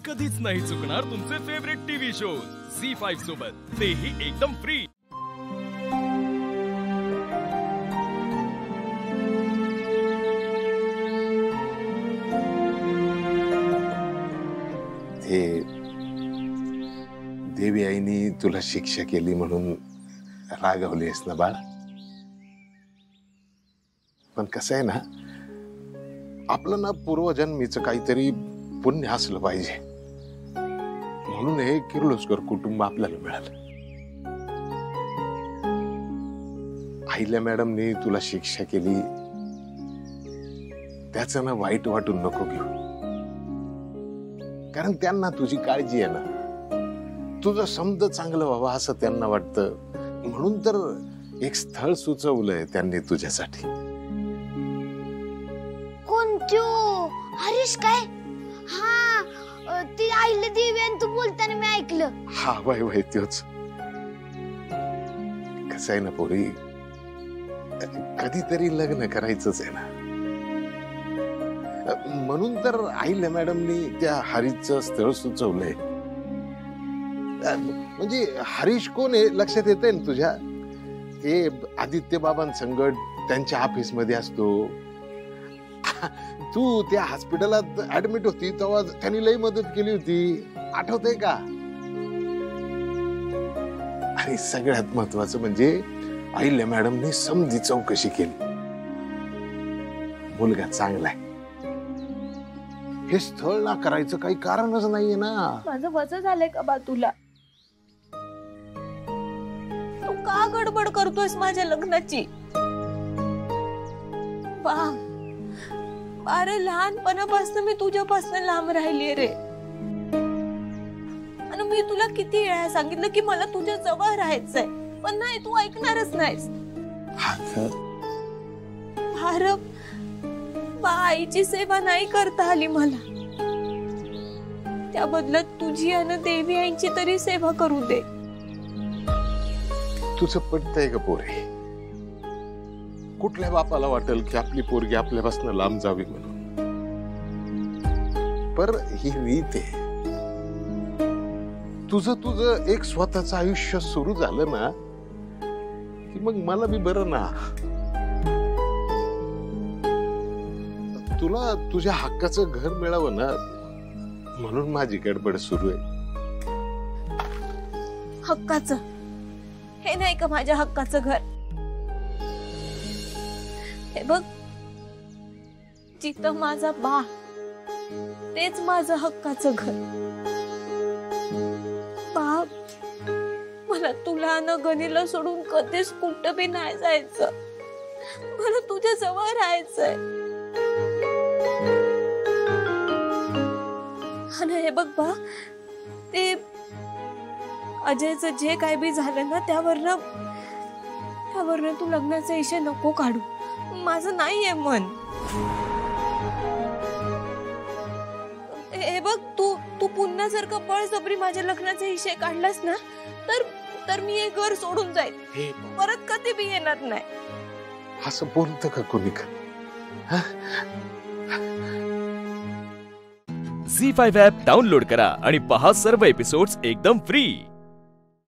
कधीच नाही चुकणार तुमचे फेवरेट टीव्ही शोज झी5 सोबत, तेही एकदम फ्री। देवी आईनी तुला शिक्षा केली म्हणून रागवलीस ना बाळ, पण कसं आहे ना, आपलं ना पूर्वजन्मीचं काहीतरी पुण्य असलं पाहिजे म्हणून हे किर्लोस्कर कुटुंब आपल्याला मिळालं। आईल्या मॅडमनी तुला शिक्षा केली त्याचं ना वाईट वाटून नको घेऊ, कारण त्यांना तुझी काळजी आहे ना, तुझं समज चांगलं व्हावं असं त्यांना वाटतं, म्हणून तर एक स्थळ सुचवलंय त्यांनी तुझ्यासाठी। कोणत्यो? हरीश काय? हा, ती आईला देवी आणि तू बोलताना मी ऐकलं। हा वय वय त्योच। कसं आहे ना पोरी, कधीतरी लग्न करायचंच आहे ना, म्हणून तर आईल्या मॅडमनी त्या हरीशचं स्थळ सुचवलंय। म्हणजे हरीश कोण आहे लक्षात येतंय ना तुझ्या? हे आदित्य बाबांसंगत त्यांच्या ऑफिस मध्ये असतो। तू त्या हॉस्पिटलात ऍडमिट होती तेव्हा त्यांनी लई मदत केली होती, आठवतंय का? आणि सगळ्यात महत्वाचं म्हणजे आईल्या मॅडमनी समधी चौकशी केली, मुलगा चांगला आहे, हे स्थळ ना करायचं काही कारणच नाहीये ना। माझं वजन झालंय का बा तुला? तू का गडबड करतोयस माझ्या लग्नाची? बा, अरे लहानपणापासून मी तुझ्यापासून लांब राहिली रे, आणि मी तुला किती वेळा सांगितलं की मला तुझ्या जवळ राहायचंय, पण नाही, तू ऐकणारच नाहीस। अरे बा, आईची सेवा नाही करता आली मला, त्या बदल्यात तुझी आणि देवी आईची तरी सेवा करू दे। तुझं पटतंय का पोरी? कुठल्या बापाला वाटेल की आपली पोरगी आपल्यापासून लांब जावी म्हणून? पर ही रीत आहे, तुझं एक स्वतःचं आयुष्य सुरू झालं ना की मग मला बी बरं ना। तुला तुझ्या हक्काचं घर मिळावं ना, म्हणून माझी गडबड सुरू आहे। हक्काचं? हे नाही का माझ्या हक्काचं घर? हे बघ, जिथं माझा बा तेच माझं हक्काचं घर। बा, मला तुला न गणीला सोडून कधीच कुठं बी नाही जायचं, मला तुझ्या जवळ राहायचंय। आणि हे बघ बा, ते अजयचं जे काय बी झालं ना, त्यावरनं तू लग्नाचा विषय नको काढू, माझं नाहीये मन। हे बघ, तू पुन्हा जर का बळजबरी माझ्या लग्नाचा विषय काढलास ना, तर मी हे घर सोडून जाईल, परत कधी बी येणार नाही। असं बोलतं का कोणी का? झी5 ॲप डाउनलोड करा आणि पहा सर्व एपिसोड्स एकदम फ्री।